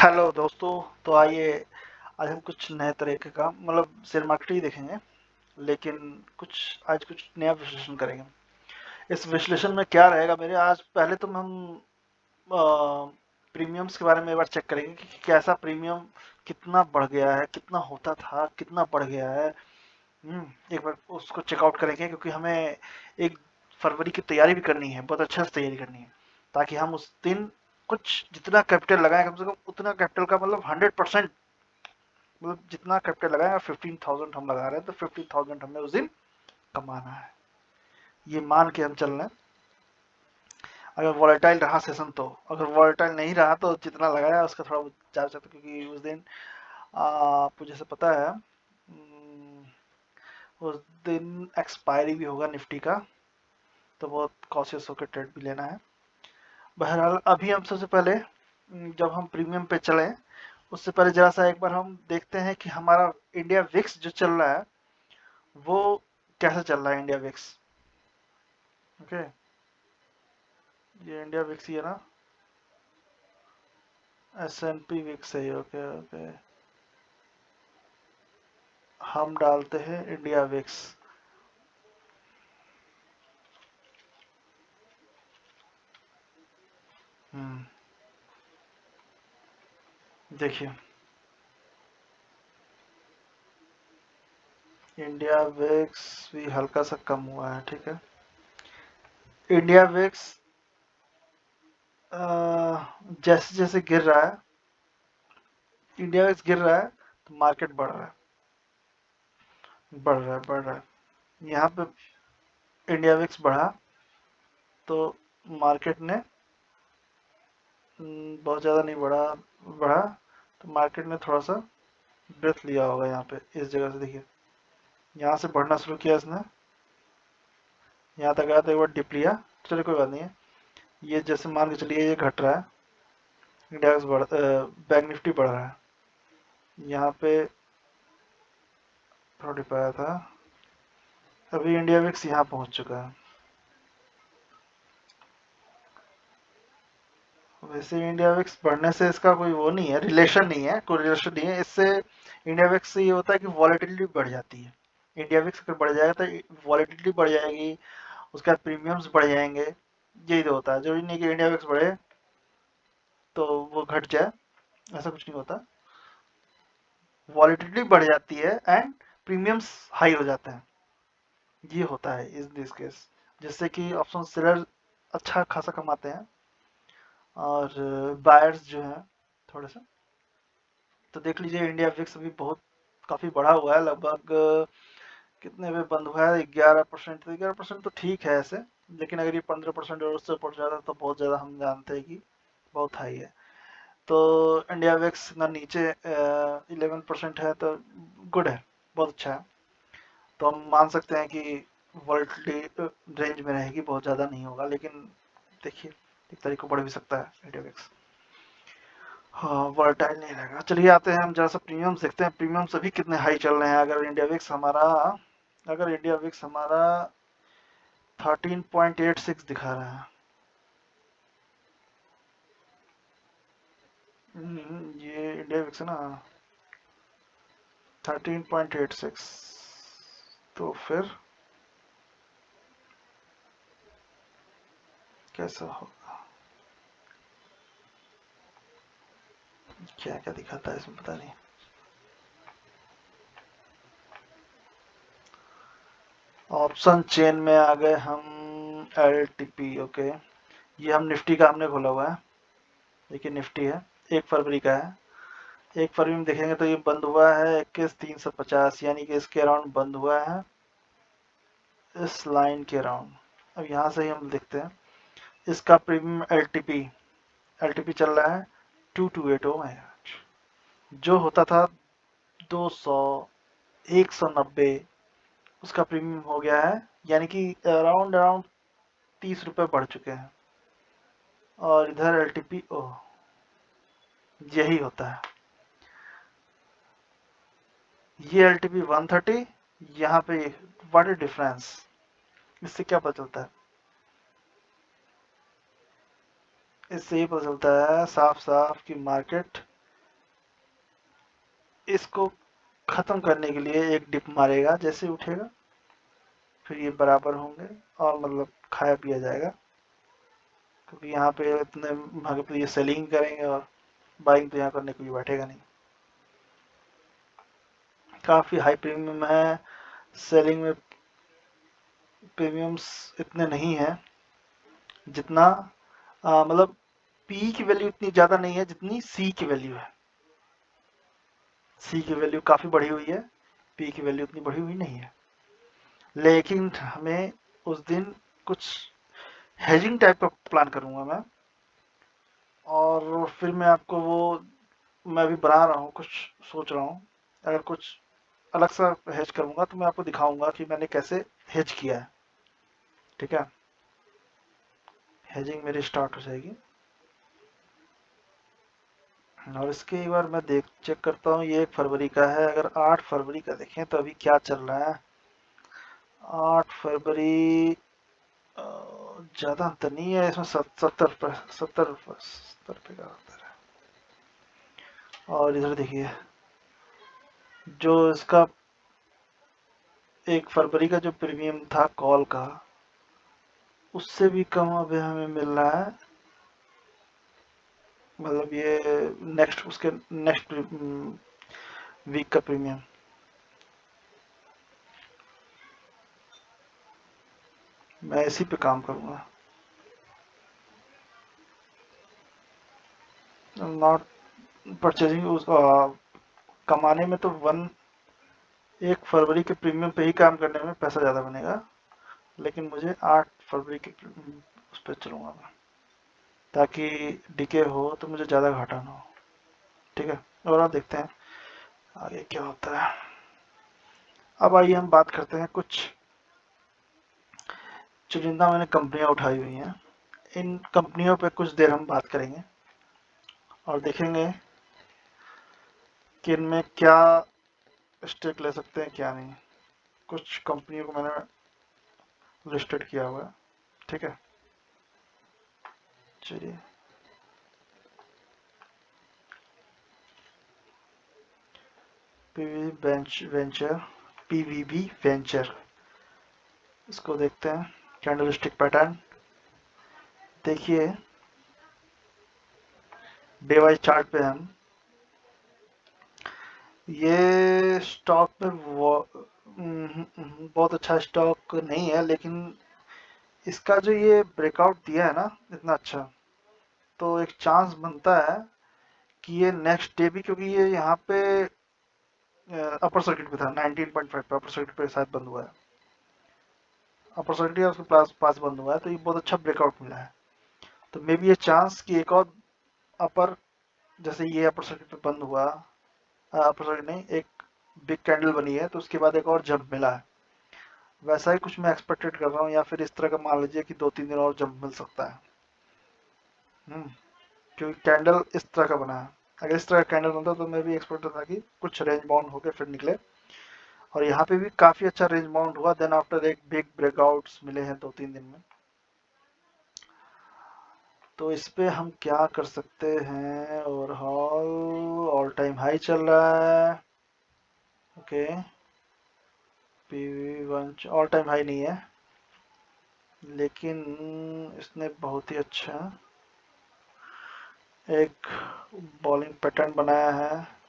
Hello दोस्तों। तो आइए आज हम कुछ नए तरीके का मतलब शेयर मार्केट ही देखेंगे, लेकिन कुछ आज कुछ नया विश्लेषण करेंगे। इस विश्लेषण में क्या रहेगा मेरे, आज पहले तो हम प्रीमियम्स के बारे में एक बार चेक करेंगे कि कैसा प्रीमियम कितना बढ़ गया है, कितना होता था, कितना बढ़ गया है। एक बार उसको चेकआउट करेंगे, क्योंकि हमें 1 फरवरी की तैयारी भी करनी है, बहुत अच्छे से तैयारी करनी है, ताकि हम उस दिन कुछ जितना कैपिटल लगाएं, कम से कम उतना कैपिटल का मतलब 100%, मतलब जितना कैपिटल लगाएंगे 15,000 हम लगा रहे हैं तो 15,000 हमें उस दिन कमाना है, ये मान के हम चल रहे हैं। अगर वॉलेटाइल रहा सेशन तो, अगर वॉलेटाइल नहीं रहा तो जितना लगाया उसका थोड़ा जा सकता, क्योंकि उस दिन आपको जैसे पता है उस दिन एक्सपायरी भी होगा निफ्टी का, तो बहुत कॉशियस होकर ट्रेड भी लेना है। बहरहाल अभी हम सबसे पहले जब हम प्रीमियम पे चले उससे पहले जरा सा एक बार हम देखते हैं कि हमारा इंडिया विक्स जो चल रहा है वो कैसे चल रहा है। इंडिया विक्स, ओके, ये इंडिया विक्स ही है ना, S&P विक्स है, ओके ओके। हम डालते हैं इंडिया विक्स। देखिए इंडिया विक्स भी हल्का सा कम हुआ है, ठीक है। इंडिया विक्स जैसे जैसे गिर रहा है, इंडिया विक्स गिर रहा है तो मार्केट बढ़ रहा है, बढ़ रहा है, बढ़ रहा है। यहाँ पे इंडिया विक्स बढ़ा तो मार्केट ने बहुत ज़्यादा नहीं बढ़ा, बढ़ा तो मार्केट ने थोड़ा सा ब्रेथ लिया होगा यहाँ पे, इस जगह से देखिए, यहाँ से बढ़ना शुरू किया इसने, यहाँ तक आया तो एक बार डिप लिया। चलिए कोई बात नहीं है, ये जैसे मान के चलिए ये घट रहा है, इंडेक्स बढ़ बैंक निफ्टी बढ़ रहा है, यहाँ पे थोड़ा डिप आया था, अभी इंडिया विक्स यहाँ पहुँच चुका है। वैसे इंडिया विक्स बढ़ने से इसका कोई वो नहीं है, रिलेशन नहीं है, कोई रिलेशन नहीं है इससे। इंडिया विक्स से ये होता है कि वॉलेटिलिटी बढ़ जाती है। इंडिया विक्स अगर बढ़ जाएगा तो वॉलेटिलिटी बढ़ जाएगी, उसके बाद प्रीमियम्स बढ़ जाएंगे। यही तो होता है, जरूरी नहीं कि इंडिया विक्स बढ़े तो वो घट जाए, ऐसा कुछ नहीं होता। वॉलेटिलिटी बढ़ जाती है एंड प्रीमियम्स हाई हो जाते हैं, ये होता है इस दिस केस, जिससे कि ऑप्शन सेलर अच्छा खासा कमाते हैं और बायर्स जो हैं थोड़े से। तो देख लीजिए इंडिया विक्स अभी बहुत काफी बढ़ा हुआ है, लगभग कितने पे बंद हुआ है, 11%। तो 11% तो ठीक है ऐसे, लेकिन अगर ये 15% और उससे ऊपर जाता तो बहुत ज्यादा हम जानते हैं कि बहुत हाई है। तो इंडिया विक्स ना नीचे 11% है तो गुड है, बहुत अच्छा है। तो हम मान सकते हैं कि वोलेटिलिटी रेंज में रहेगी, बहुत ज़्यादा नहीं होगा, लेकिन देखिए एक तारीख को बढ़ भी सकता है इंडिया विक्स। हाँ वर्टाइल नहीं रहेगा। चलिए आते हैं हम जरा सा प्रीमियम्स देखते हैं, प्रीमियम्स अभी कितने हाई चल रहे हैं। अगर इंडिया विक्स हमारा 13.86 दिखा रहा है, ये इंडिया विक्स है ना, 13.86, तो फिर कैसा होगा, क्या क्या दिखाता है इसमें पता नहीं। ऑप्शन चेन में आ गए हम, LTP, ओके। ये हम निफ्टी का हमने खोला हुआ है, देखिए निफ्टी है, 1 फरवरी का है। 1 फरवरी में देखेंगे तो ये बंद हुआ है 21,350, यानी कि इसके अराउंड बंद हुआ है, इस लाइन के अराउंड। अब यहाँ से ही हम देखते हैं इसका प्रीमियम एल टी पी चल रहा है 2280, जो होता था 200, 190, उसका प्रीमियम हो गया है, यानी कि अराउंड अराउंड 30 रुपए बढ़ चुके हैं। और इधर एल टी पी, ओह, यही होता है, ये LTP 130, यहाँ पे व्हाट इज डिफरेंस, इससे क्या पता चलता है? इससे ये पता चलता है साफ साफ कि मार्केट इसको खत्म करने के लिए एक डिप मारेगा, जैसे उठेगा फिर ये बराबर होंगे और मतलब खाया पिया जाएगा, क्योंकि यहाँ पे इतने भागे तो ये सेलिंग करेंगे और बाइंग तो यहाँ करने को भी बैठेगा नहीं। काफ़ी हाई प्रीमियम है, सेलिंग में प्रीमियम्स इतने नहीं है जितना मतलब पी की वैल्यू इतनी ज़्यादा नहीं है जितनी सी की वैल्यू है। सी की वैल्यू काफ़ी बढ़ी हुई है, पी की वैल्यू इतनी बढ़ी हुई नहीं है। लेकिन हमें उस दिन कुछ हेजिंग टाइप का प्लान करूंगा मैं, और फिर मैं आपको वो मैं भी बना रहा हूँ, कुछ सोच रहा हूँ। अगर कुछ अलग सा हेज करूंगा तो मैं आपको दिखाऊंगा कि मैंने कैसे हेज किया है। ठीक है, हेजिंग मेरी स्टार्ट हो जाएगी और इसके एक बार मैं देख चेक करता हूँ। ये 1 फरवरी का है, अगर 8 फरवरी का देखें तो अभी क्या चल रहा है। 8 फरवरी ज़्यादा अंतर नहीं है इसमें, 70 का अंतर है। और इधर देखिए, जो इसका 1 फरवरी का जो प्रीमियम था कॉल का, उससे भी कम अभी हमें मिल रहा है। मतलब ये नेक्स्ट उसके नेक्स्ट वीक का प्रीमियम। मैं इसी पे काम करूंगा। नॉट परचेजिंग उस कमाने में तो 1 फरवरी के प्रीमियम पे ही काम करने में पैसा ज़्यादा बनेगा, लेकिन मुझे 8 फरवरी के उस पर चलूंगा मैं, ताकि डीके हो तो मुझे ज़्यादा घाटा ना हो। ठीक है, और आप देखते हैं आगे क्या होता है। अब आइए हम बात करते हैं कुछ चुनिंदा मैंने कंपनियां उठाई हुई हैं, इन कंपनियों पे कुछ देर हम बात करेंगे और देखेंगे कि इनमें क्या स्टेक ले सकते हैं क्या नहीं। कुछ कंपनियों को मैंने लिस्टेड किया हुआ है। ठीक है, चलिए। वेंचर, पीवीबी वेंचर, इसको देखते हैं। कैंडलस्टिक पैटर्न देखिए, डे वाइज चार्ट पे हम ये स्टॉक पे बहुत अच्छा स्टॉक नहीं है, लेकिन इसका जो ये ब्रेकआउट दिया है ना इतना अच्छा, तो एक चांस बनता है कि ये नेक्स्ट डे भी, क्योंकि ये यहाँ पे अपर सर्किट पे था 19.5 पे, अपर सर्किट पे शायद बंद हुआ है, अपर सर्किट या उसके पास बंद हुआ है, तो ये बहुत अच्छा ब्रेकआउट मिला है। तो मे बी ये चांस कि एक और अपर, जैसे ये अपर सर्किट पे बंद हुआ, अपर सर्किट नहीं, एक बिग कैंडल बनी है तो उसके बाद एक और जंप मिला है, वैसा ही कुछ मैं एक्सपेक्टेड कर रहा हूँ, या फिर इस तरह का मान लीजिए कि 2-3 दिन और जंप मिल सकता है। क्योंकि कैंडल इस तरह का बना है, अगर इस तरह का कैंडल बनता तो मैं भी एक्सपेक्ट था कि कुछ रेंज बाउंड होकर फिर निकले, और यहाँ पे भी काफी अच्छा रेंज बाउंड हुआ, देन आफ्टर एक बिग ब्रेकआउट्स मिले हैं 2-3 दिन में। तो इस पे हम क्या कर सकते हैं, ओवरऑल ऑल टाइम हाई चल रहा है। Okay, PV one all time high नहीं है, लेकिन इसने बहुत ही अच्छा एक बॉलिंग पैटर्न बनाया है।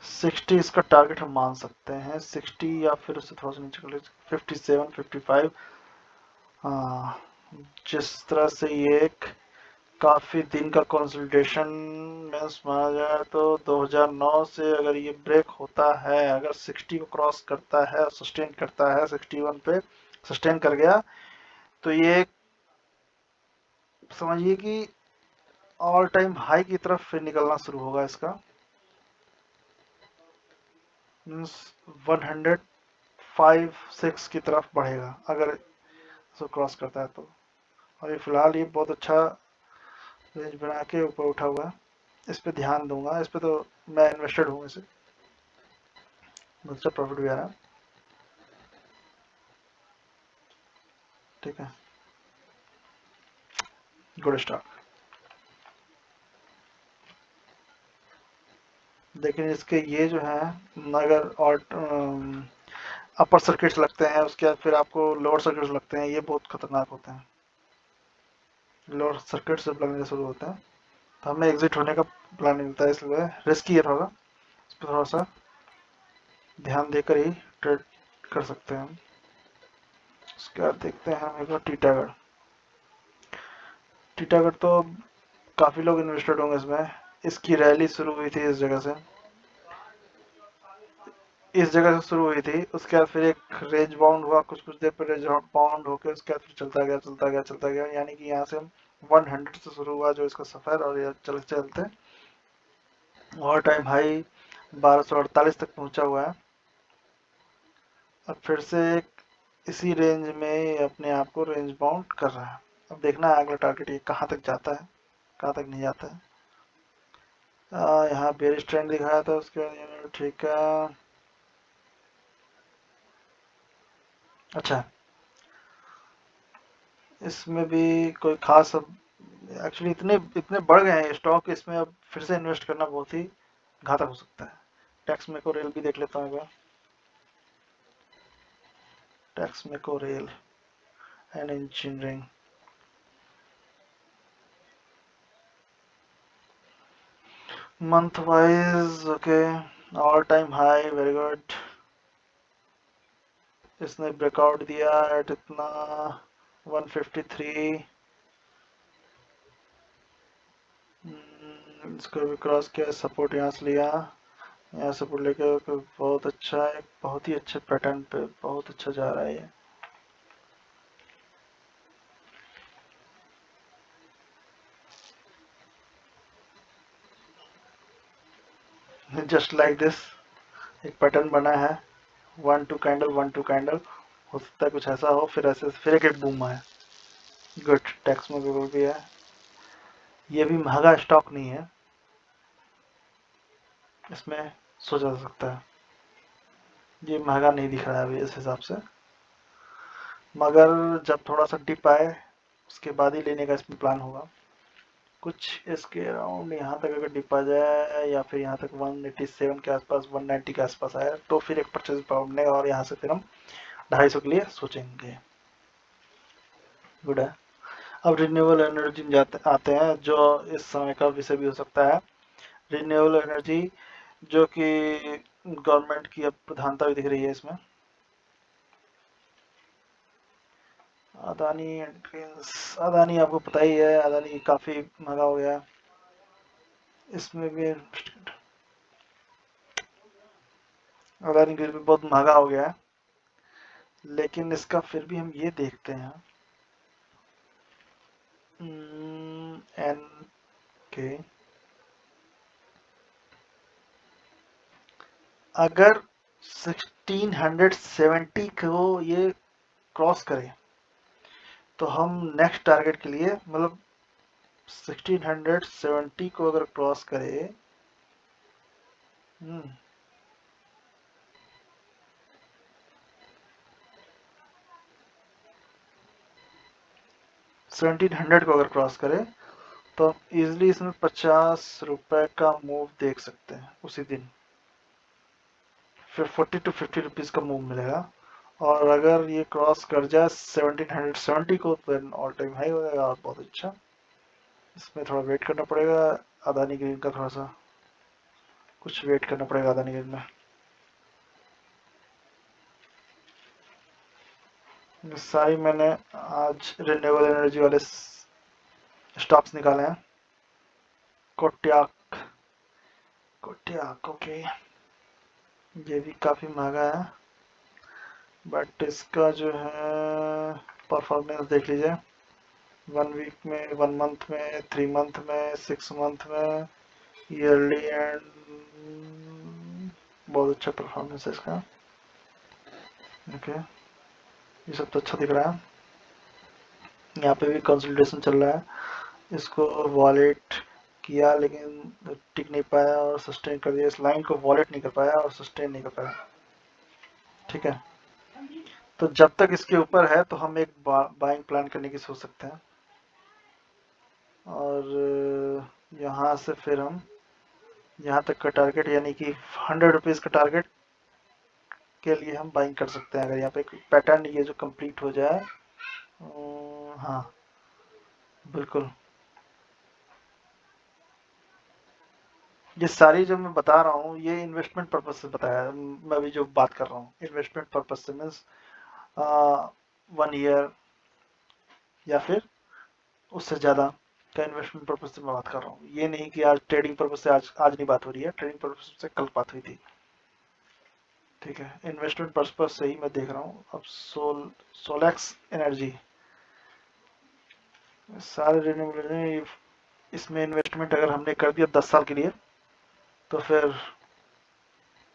60 इसका टारगेट हम मान सकते हैं, 60 या फिर उससे थोड़ा सा नीचे कर लीजिए, 57, 55। हाँ, जिस तरह से ये एक काफी दिन का कंसोलिडेशन में माना जाए तो 2009 से अगर ये ब्रेक होता है, अगर 60 को क्रॉस करता है, सस्टेन करता है 61 पे, सस्टेन कर गया, तो ये समझिए कि ऑल टाइम हाई की तरफ फिर निकलना शुरू होगा इसका, मीन्स 105-6 की तरफ बढ़ेगा अगर इसको क्रॉस करता है तो। और ये फिलहाल ये बहुत अच्छा रेंज बना के ऊपर उठा हुआ है, इस पे ध्यान दूंगा, इस पे तो मैं इन्वेस्टेड हूँ इसे, अच्छा प्रॉफिट भी आ रहा है। ठीक है, गुड स्टॉक। लेकिन इसके ये जो है, अगर और अपर सर्किट्स लगते हैं, उसके बाद फिर आपको लोअर सर्किट्स लगते हैं, ये बहुत खतरनाक होते हैं। लोअर सर्किट जब लगने शुरू होते हैं तो हमें एग्जिट होने का प्लान मिलता है, इसलिए रिस्की है थोड़ा, इस पर थोड़ा सा ध्यान देकर ही ट्रेड कर सकते हैं हम। उसके बाद देखते हैं हम एक बार टीटागढ़। टीटागढ़ तो काफ़ी लोग इन्वेस्टेड होंगे इसमें। इसकी रैली शुरू हुई थी इस जगह से, शुरू हुई थी। उसके बाद फिर एक रेंज बाउंड हुआ, कुछ कुछ देर पर रेंज बाउंड होकर उसके बाद फिर चलता गया चलता गया चलता गया, यानी कि यहाँ से हम 100 से शुरू हुआ जो इसका सफ़र, और ये चलते चलते ऑल टाइम हाई 1248 तक पहुंचा हुआ है। अब फिर से एक इसी रेंज में अपने आप को रेंज बाउंड कर रहा है। अब देखना है अगला टारगेट ये कहाँ तक जाता है, कहाँ तक नहीं जाता है। यहाँ बेरिश ट्रेंड दिखाया था, उसके बाद ठीक है। अच्छा, इसमें भी कोई खास, अब एक्चुअली इतने इतने बढ़ गए हैं स्टॉक, इसमें अब फिर से इन्वेस्ट करना बहुत ही घातक हो सकता है। टैक्स मेको रेल भी देख लेता हूँ एक बार। टैक्स मेको rail and engineering, month wise okay, all time high, very good. इसने ब्रेकआउट दिया एट इतना 153, इसको भी क्रॉस किया, सपोर्ट यहाँ से लिया, यहाँ सपोर्ट लेके बहुत अच्छा है, बहुत ही अच्छे पैटर्न पे बहुत अच्छा जा रहा है ये। जस्ट लाइक दिस एक पैटर्न बना है, 1 2 कैंडल 1 2 कैंडल, हो सकता है कुछ ऐसा हो, फिर ऐसे फिर एक बूम आए। गुड, टैक्स में भी है। ये भी महंगा स्टॉक नहीं है, इसमें सोचा जा सकता है। ये महंगा नहीं दिख रहा है अभी इस हिसाब से, मगर जब थोड़ा सा डिप आए उसके बाद ही लेने का इसमें प्लान होगा। कुछ इसके अराउंड यहाँ तक अगर डिप आ जाए, या फिर यहाँ तक 187 के आसपास 190 के आसपास आए, तो फिर एक परचेज बनेगा, और यहाँ से फिर हम 250 के लिए सोचेंगे। गुड है। अब रिन्यूएबल एनर्जी में जाते आते हैं, जो इस समय का विषय भी हो सकता है। रिन्यूएबल एनर्जी जो कि गवर्नमेंट की अब प्रधानता भी दिख रही है इसमें। अदानी एंड ग्रीन्स, अदानी आपको पता ही है, अदानी काफ़ी महंगा हो गया है। इसमें भी अदानी ग्रीन भी बहुत महंगा हो गया है, लेकिन इसका फिर भी हम ये देखते हैं एन के, अगर 1670 को ये क्रॉस करे तो हम नेक्स्ट टारगेट के लिए, मतलब 1670 को अगर क्रॉस करे, 1700 को अगर क्रॉस करे तो हम इजिली इसमें 50 रुपए का मूव देख सकते हैं उसी दिन। फिर 40 to 50 रुपीज़ का मूव मिलेगा, और अगर ये क्रॉस कर जाए 1770 को तो ऑल टाइम हाई हो जाएगा, और बहुत अच्छा। इसमें थोड़ा वेट करना पड़ेगा, अदानी ग्रीन का थोड़ा सा कुछ वेट करना पड़ेगा अदानी ग्रीन में। सारी मैंने आज रिन्यूएबल एनर्जी वाले स्टॉक्स निकाले हैं। कोट्याक, कोट्याक ओके, ये भी काफ़ी महंगा है, बट इसका जो है परफॉर्मेंस देख लीजिए, 1 वीक में, 1 मंथ में, 3 मंथ में, 6 मंथ में, ईयरली एंड, बहुत अच्छा परफॉर्मेंस है इसका। ओके, ये सब तो अच्छा दिख रहा है। यहाँ पे भी कंसोलिडेशन चल रहा है, इसको वॉलेट किया लेकिन टिक नहीं पाया और सस्टेन कर दिया, इस लाइन को वॉलेट नहीं कर पाया और सस्टेन नहीं कर पाया। ठीक है, तो जब तक इसके ऊपर है तो हम एक बाइंग प्लान करने की सोच सकते हैं, और यहाँ से फिर हम यहाँ तक का टारगेट यानी कि 100 रुपीज़ का टारगेट के लिए हम बाइंग कर सकते हैं। अगर यहाँ पे पैटर्न ये जो कंप्लीट हो जाए, हाँ बिल्कुल, ये सारी जो मैं बता रहा हूँ ये इन्वेस्टमेंट पर्पज से बताया है। मैं अभी जो बात कर रहा हूँ इन्वेस्टमेंट पर्पज से मीन्स 1 ईयर या फिर उससे ज़्यादा का इन्वेस्टमेंट पर्पज से मैं बात कर रहा हूँ। ये नहीं कि आज ट्रेडिंग पर्पज से आज नहीं बात हो रही है, ट्रेडिंग पर्पज से कल बात हुई थी। ठीक है, इन्वेस्टमेंट पर्पज से ही मैं देख रहा हूँ। अब सोलेक्स एनर्जी, सारे रिन्यूएबल, इसमें इन्वेस्टमेंट अगर हमने कर दिया 10 साल के लिए तो फिर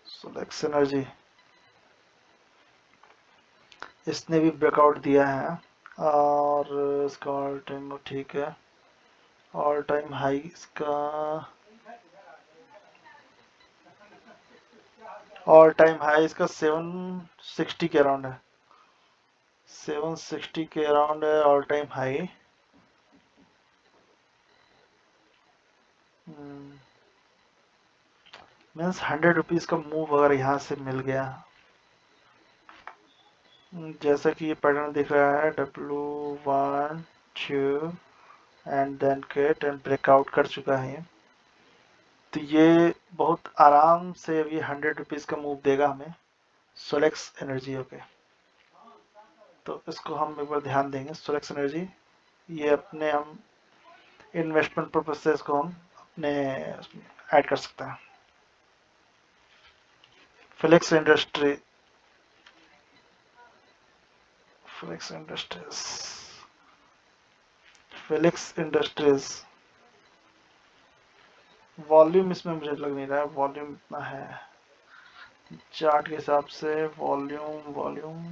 सोलेक्स एनर्जी इसने भी ब्रेकआउट दिया है और इसका ऑल टाइम ठीक है, ऑल टाइम हाई इसका, ऑल टाइम हाई इसका 760 के अराउंड है, 760 के अराउंड है all time high. Means 100 rupees का मूव अगर यहाँ से मिल गया, जैसा कि ये पैटर्न दिख रहा है W1 2 and then gate and breakout कर चुका है, तो ये बहुत आराम से अभी 100 रुपीज़ का मूव देगा हमें सोलेक्स एनर्जी। ओके, तो इसको हम एक बार ध्यान देंगे। सोलेक्स एनर्जी ये अपने हम इन्वेस्टमेंट पर्पज से इसको हम अपने ऐड कर सकते हैं। Flex industry, flex industries, flex industries, volume इसमें मुझे लग नहीं रहा है वॉल्यूम इतना है चार्ट के हिसाब से। वॉल्यूम वॉल्यूम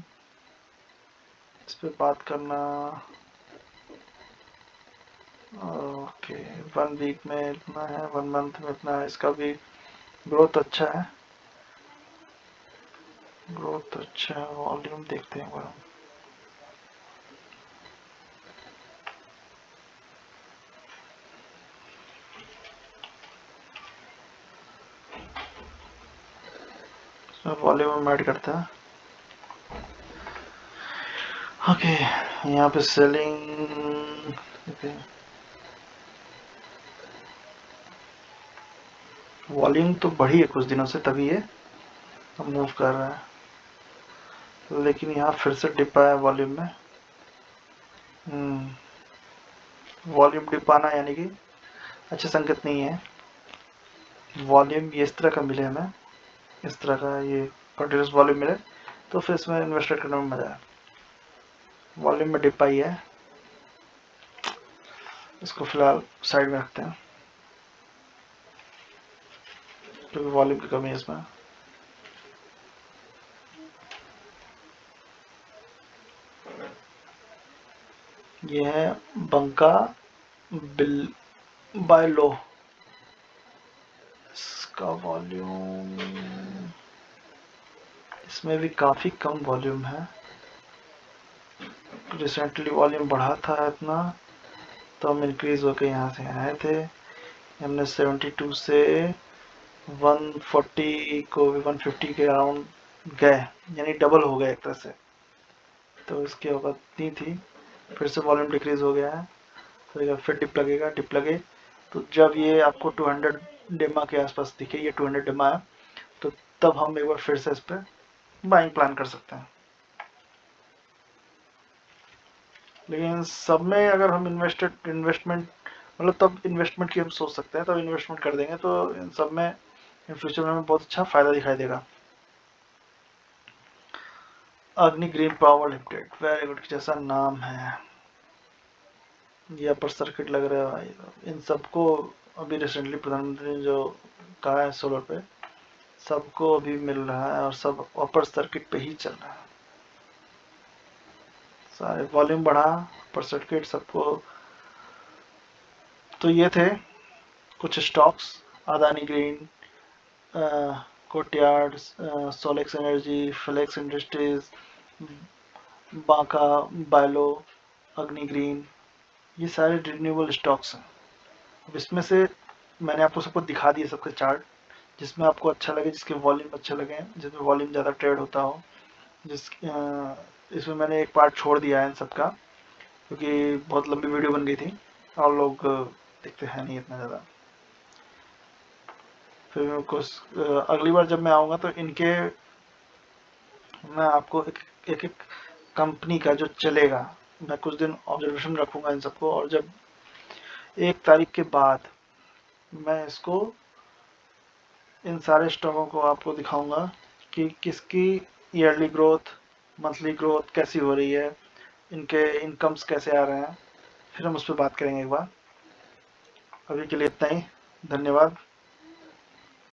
इस पे बात करना, ओके 1 वीक में इतना है, 1 मंथ में इतना है, इसका भी ग्रोथ अच्छा है, ग्रोथ अच्छा है। वॉल्यूम देखते हैं हम, वॉल्यूम हम ऐड करते हैं। ओके, यहाँ पे सेलिंग, वॉल्यूम तो बढ़ी है कुछ दिनों से तभी ये मूव कर रहा है, लेकिन यहाँ फिर से डिप आया वॉल्यूम में। वॉल्यूम डिप आना यानी कि अच्छा संकेत नहीं है। वॉल्यूम ये इस तरह का मिले हमें, इस तरह का ये कंटिन्यूस वॉल्यूम मिले तो फिर इसमें इन्वेस्टमेंट करने में मजा है। वॉल्यूम में डिप आई है, इसको फिलहाल साइड में रखते हैं क्योंकि वॉल्यूम की कमी है इसमें। ये है बंका बिल बाय लो, इसका वॉल्यूम इसमें भी काफ़ी कम वॉल्यूम है। रिसेंटली वॉल्यूम बढ़ा था इतना, तो हम इंक्रीज होके यहाँ से आए थे। हमने 72 से 140 को भी 150 के अराउंड गए, यानी डबल हो गया एक तरह से। तो इसकी औकात नहीं थी, फिर से वॉल्यूम डिक्रीज हो गया है, तो एक बार फिर डिप लगेगा, डिप लगे तो जब ये आपको 200 डेमा के आसपास दिखे, ये 200 डेमा है, तो तब हम एक बार फिर से इस पर बाइंग प्लान कर सकते हैं। लेकिन सब में अगर हम इन्वेस्टमेंट मतलब तब इन्वेस्टमेंट की हम सोच सकते हैं, तब इन्वेस्टमेंट कर देंगे तो इन सब में इन फ्यूचर में हमें बहुत अच्छा फायदा दिखाई देगा। अग्नि green power limited, very good, जैसा नाम है ये अपर सर्किट लग रहा है भाई। इन सबको अभी रिसेंटली प्रधानमंत्री ने जो कहा है सोलर पे, सबको अभी मिल रहा है और सब अपर सर्किट पे ही चल रहा है। सारे वॉल्यूम बढ़ा, अपर सर्किट सबको। तो ये थे कुछ stocks, Adani green, Kotyark, Solex energy, flex industries, Banka BioLoo, Agni green, ये सारे रिन्यूएबल स्टॉक्स हैं। अब इसमें से मैंने आपको सबको दिखा दिए सबके चार्ट, जिसमें आपको अच्छा लगे, जिसके वॉल्यूम अच्छे लगे, जिसमें वॉल्यूम ज़्यादा ट्रेड होता हो। इसमें मैंने एक पार्ट छोड़ दिया है इन सबका, क्योंकि बहुत लंबी वीडियो बन गई थी और लोग देखते हैं नहीं इतना ज़्यादा। फिर अगली बार जब मैं आऊँगा तो इनके मैं आपको एक एक कंपनी का जो चलेगा, मैं कुछ दिन ऑब्जर्वेशन रखूँगा इन सबको, और जब 1 तारीख के बाद मैं इसको इन सारे स्टॉकों को आपको दिखाऊँगा कि किसकी ईयरली ग्रोथ, मंथली ग्रोथ कैसी हो रही है, इनके इनकम्स कैसे आ रहे हैं, फिर हम उस पर बात करेंगे एक बार। अभी के लिए इतना ही, धन्यवाद।